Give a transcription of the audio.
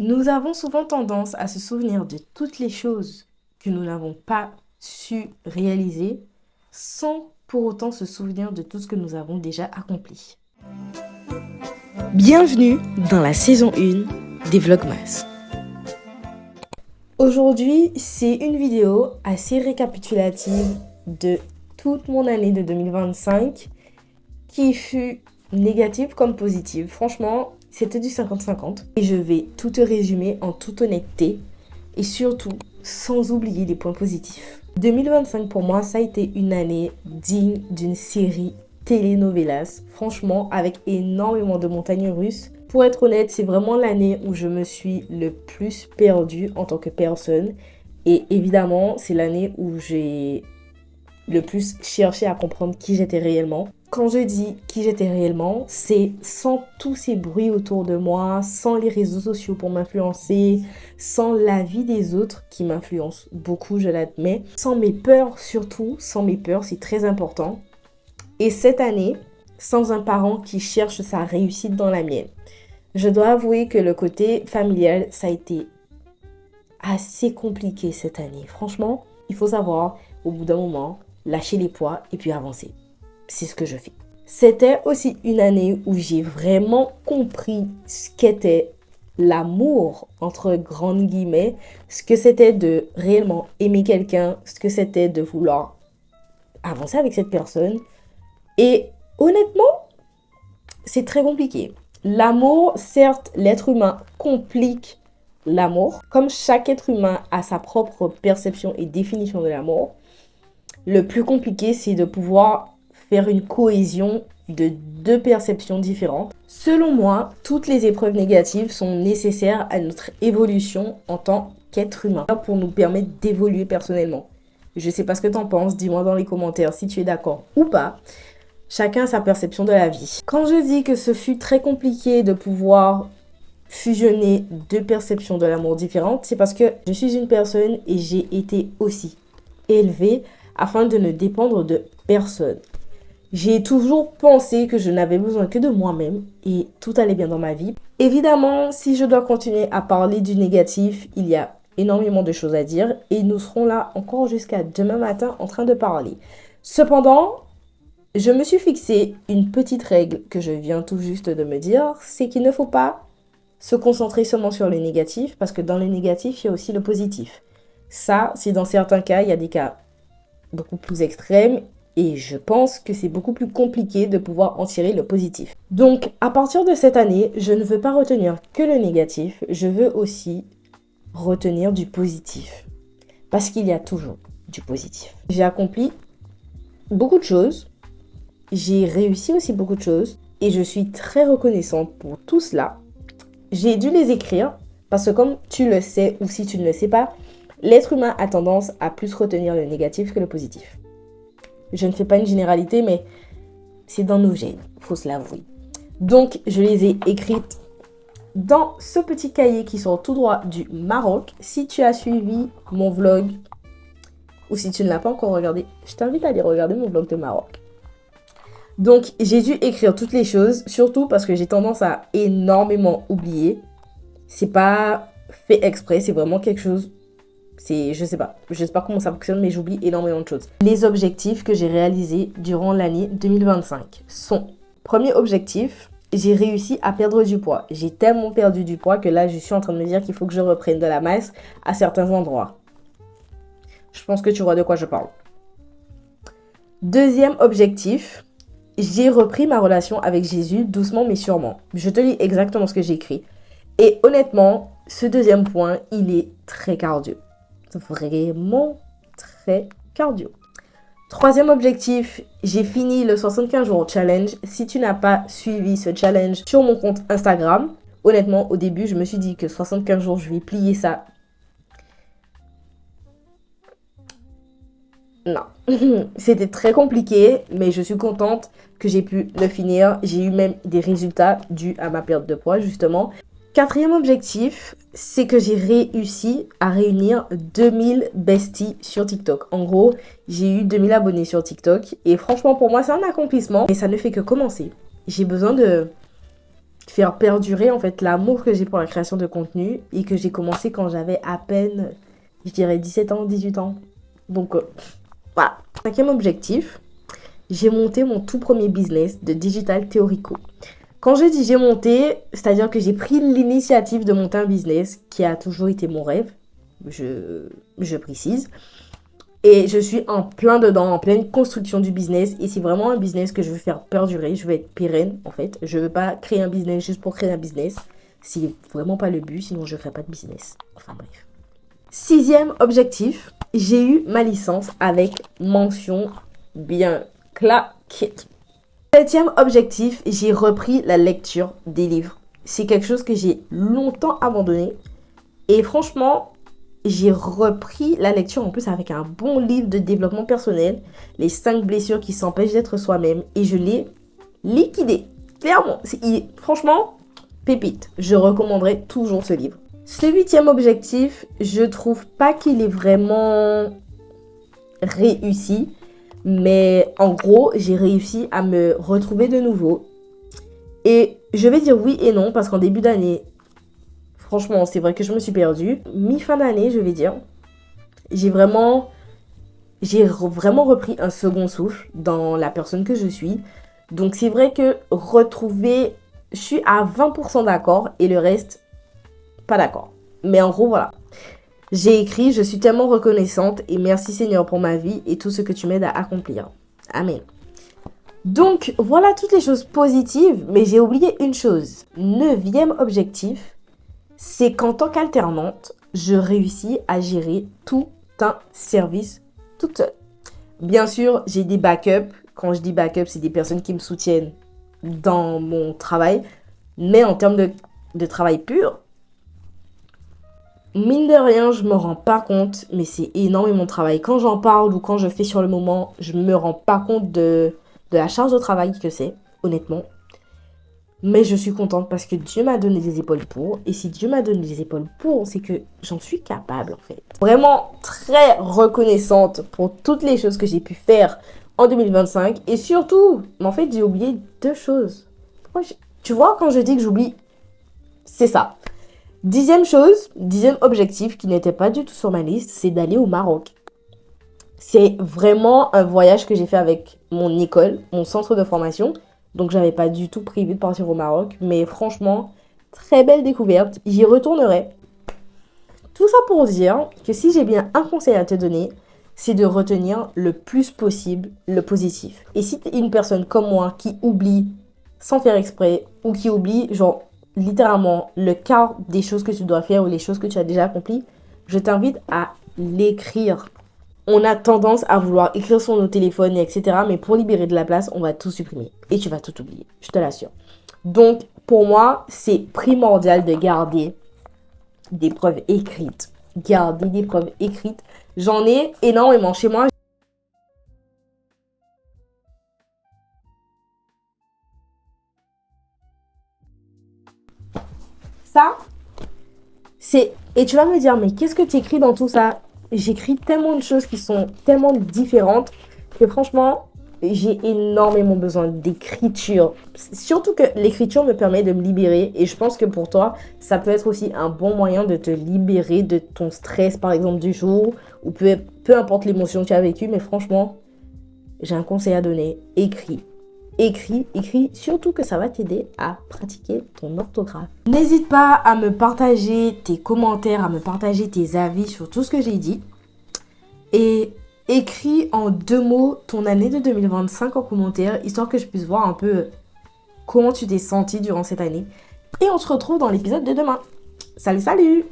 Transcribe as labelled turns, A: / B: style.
A: Nous avons souvent tendance à se souvenir de toutes les choses que nous n'avons pas su réaliser sans pour autant se souvenir de tout ce que nous avons déjà accompli. Bienvenue dans la saison 1 des Vlogmas. Aujourd'hui, c'est une vidéo assez récapitulative de toute mon année de 2025 qui fut négative comme positive. Franchement, c'était du 50-50. Et je vais tout te résumer en toute honnêteté et surtout sans oublier les points positifs. 2025 pour moi, ça a été une année digne d'une série telenovelas. Franchement, avec énormément de montagnes russes. Pour être honnête, c'est vraiment l'année où je me suis le plus perdue en tant que personne. Et évidemment, c'est l'année où j'ai le plus cherché à comprendre qui j'étais réellement. Quand je dis qui j'étais réellement, c'est sans tous ces bruits autour de moi, sans les réseaux sociaux pour m'influencer, sans l'avis des autres qui m'influencent beaucoup, je l'admets, sans mes peurs surtout, sans mes peurs, c'est très important. Et cette année, sans un parent qui cherche sa réussite dans la mienne. Je dois avouer que le côté familial, ça a été assez compliqué cette année. Franchement, il faut savoir, au bout d'un moment, lâcher les poids et puis avancer. C'est ce que je fais. C'était aussi une année où j'ai vraiment compris ce qu'était l'amour, entre grandes guillemets, ce que c'était de réellement aimer quelqu'un, ce que c'était de vouloir avancer avec cette personne. Et honnêtement, c'est très compliqué. L'amour, certes, l'être humain complique l'amour. Comme chaque être humain a sa propre perception et définition de l'amour, le plus compliqué, c'est de pouvoir faire une cohésion de deux perceptions différentes. Selon moi, toutes les épreuves négatives sont nécessaires à notre évolution en tant qu'être humain pour nous permettre d'évoluer personnellement. Je ne sais pas ce que tu en penses, dis-moi dans les commentaires si tu es d'accord ou pas. Chacun a sa perception de la vie. Quand je dis que ce fut très compliqué de pouvoir fusionner deux perceptions de l'amour différentes, c'est parce que je suis une personne et j'ai été aussi élevée afin de ne dépendre de personne. J'ai toujours pensé que je n'avais besoin que de moi-même et tout allait bien dans ma vie. Évidemment, si je dois continuer à parler du négatif, il y a énormément de choses à dire et nous serons là encore jusqu'à demain matin en train de parler. Cependant, je me suis fixé une petite règle que je viens tout juste de me dire, c'est qu'il ne faut pas se concentrer seulement sur le négatif parce que dans le négatif, il y a aussi le positif. Ça, c'est dans certains cas, il y a des cas beaucoup plus extrêmes et je pense que c'est beaucoup plus compliqué de pouvoir en tirer le positif. Donc, à partir de cette année, je ne veux pas retenir que le négatif, je veux aussi retenir du positif. Parce qu'il y a toujours du positif. J'ai accompli beaucoup de choses, j'ai réussi aussi beaucoup de choses et je suis très reconnaissante pour tout cela. J'ai dû les écrire parce que comme tu le sais ou si tu ne le sais pas, l'être humain a tendance à plus retenir le négatif que le positif. Je ne fais pas une généralité, mais c'est dans nos gènes, il faut se l'avouer. Donc, je les ai écrites dans ce petit cahier qui sort tout droit du Maroc. Si tu as suivi mon vlog, ou si tu ne l'as pas encore regardé, je t'invite à aller regarder mon vlog de Maroc. Donc, j'ai dû écrire toutes les choses, surtout parce que j'ai tendance à énormément oublier. C'est pas fait exprès, c'est vraiment quelque chose... je sais pas comment ça fonctionne, mais j'oublie énormément de choses. Les objectifs que j'ai réalisés durant l'année 2025 sont... Premier objectif, j'ai réussi à perdre du poids. J'ai tellement perdu du poids que là, je suis en train de me dire qu'il faut que je reprenne de la masse à certains endroits. Je pense que tu vois de quoi je parle. Deuxième objectif, j'ai repris ma relation avec Jésus doucement mais sûrement. Je te lis exactement ce que j'ai écrit. Et honnêtement, ce deuxième point, il est très cardio. Vraiment très cardio. Troisième objectif, j'ai fini le 75 jours challenge. Si tu n'as pas suivi ce challenge sur mon compte Instagram, honnêtement, au début, je me suis dit que 75 jours, je vais plier ça. Non, c'était très compliqué, mais je suis contente que j'ai pu le finir. J'ai eu même des résultats dus à ma perte de poids, justement. Quatrième objectif, c'est que j'ai réussi à réunir 2000 besties sur TikTok. En gros, j'ai eu 2000 abonnés sur TikTok. Et franchement, pour moi, c'est un accomplissement. Mais ça ne fait que commencer. J'ai besoin de faire perdurer en fait l'amour que j'ai pour la création de contenu et que j'ai commencé quand j'avais à peine, je dirais 17 ans, 18 ans. Donc voilà. Cinquième objectif, j'ai monté mon tout premier business de Digital Theorico. Quand je dis j'ai monté, c'est-à-dire que j'ai pris l'initiative de monter un business qui a toujours été mon rêve, je précise. Et je suis en plein dedans, en pleine construction du business. Et c'est vraiment un business que je veux faire perdurer. Je veux être pérenne, en fait. Je ne veux pas créer un business juste pour créer un business. C'est vraiment pas le but, sinon je ne ferai pas de business. Enfin bref. Sixième objectif, j'ai eu ma licence avec mention bien claquée. Septième objectif, j'ai repris la lecture des livres. C'est quelque chose que j'ai longtemps abandonné. Et franchement, j'ai repris la lecture en plus avec un bon livre de développement personnel, Les 5 blessures qui s'empêchent d'être soi-même. Et je l'ai liquidé. Clairement, franchement, pépite. Je recommanderais toujours ce livre. Ce huitième objectif, je trouve pas qu'il est vraiment réussi. Mais en gros, j'ai réussi à me retrouver de nouveau. Et je vais dire oui et non parce qu'en début d'année, franchement, c'est vrai que je me suis perdue. Mi-fin d'année, je vais dire, j'ai vraiment repris un second souffle dans la personne que je suis. Donc c'est vrai que retrouver, je suis à 20% d'accord et le reste, pas d'accord. Mais en gros, voilà. J'ai écrit, je suis tellement reconnaissante et merci Seigneur pour ma vie et tout ce que tu m'aides à accomplir. Amen. Donc voilà toutes les choses positives, mais j'ai oublié une chose. Neuvième objectif, c'est qu'en tant qu'alternante, je réussis à gérer tout un service toute seule. Bien sûr, j'ai des backups. Quand je dis backup, c'est des personnes qui me soutiennent dans mon travail. Mais en termes de travail pur, mine de rien, je me rends pas compte, mais c'est énormément de travail. Quand j'en parle ou quand je fais sur le moment, je me rends pas compte de la charge de travail que c'est, honnêtement. Mais je suis contente parce que Dieu m'a donné des épaules pour. Et si Dieu m'a donné des épaules pour, c'est que j'en suis capable en fait. Vraiment très reconnaissante pour toutes les choses que j'ai pu faire en 2025. Et surtout, en fait, j'ai oublié 2 choses. Tu vois, quand je dis que j'oublie, c'est ça. Dixième objectif qui n'était pas du tout sur ma liste, c'est d'aller au Maroc. C'est vraiment un voyage que j'ai fait avec mon école, mon centre de formation. Donc, j'avais pas du tout prévu de partir au Maroc. Mais franchement, très belle découverte. J'y retournerai. Tout ça pour dire que si j'ai bien un conseil à te donner, c'est de retenir le plus possible le positif. Et si tu es une personne comme moi qui oublie sans faire exprès ou qui oublie, genre, littéralement, le quart des choses que tu dois faire ou les choses que tu as déjà accomplies, je t'invite à l'écrire. On a tendance à vouloir écrire sur nos téléphones, etc. Mais pour libérer de la place, on va tout supprimer. Et tu vas tout oublier, je te l'assure. Donc, pour moi, c'est primordial de garder des preuves écrites. Garder des preuves écrites. J'en ai énormément chez moi. Ça, c'est... Et tu vas me dire, mais qu'est-ce que tu écris dans tout ça? J'écris tellement de choses qui sont tellement différentes que franchement, j'ai énormément besoin d'écriture. Surtout que l'écriture me permet de me libérer. Et je pense que pour toi, ça peut être aussi un bon moyen de te libérer de ton stress, par exemple, du jour. Ou peu importe l'émotion que tu as vécue. Mais franchement, j'ai un conseil à donner. Écris. Écris, surtout que ça va t'aider à pratiquer ton orthographe. N'hésite pas à me partager tes commentaires, à me partager tes avis sur tout ce que j'ai dit. Et écris en 2 mots ton année de 2025 en commentaire, histoire que je puisse voir un peu comment tu t'es senti durant cette année. Et on se retrouve dans l'épisode de demain. Salut, salut!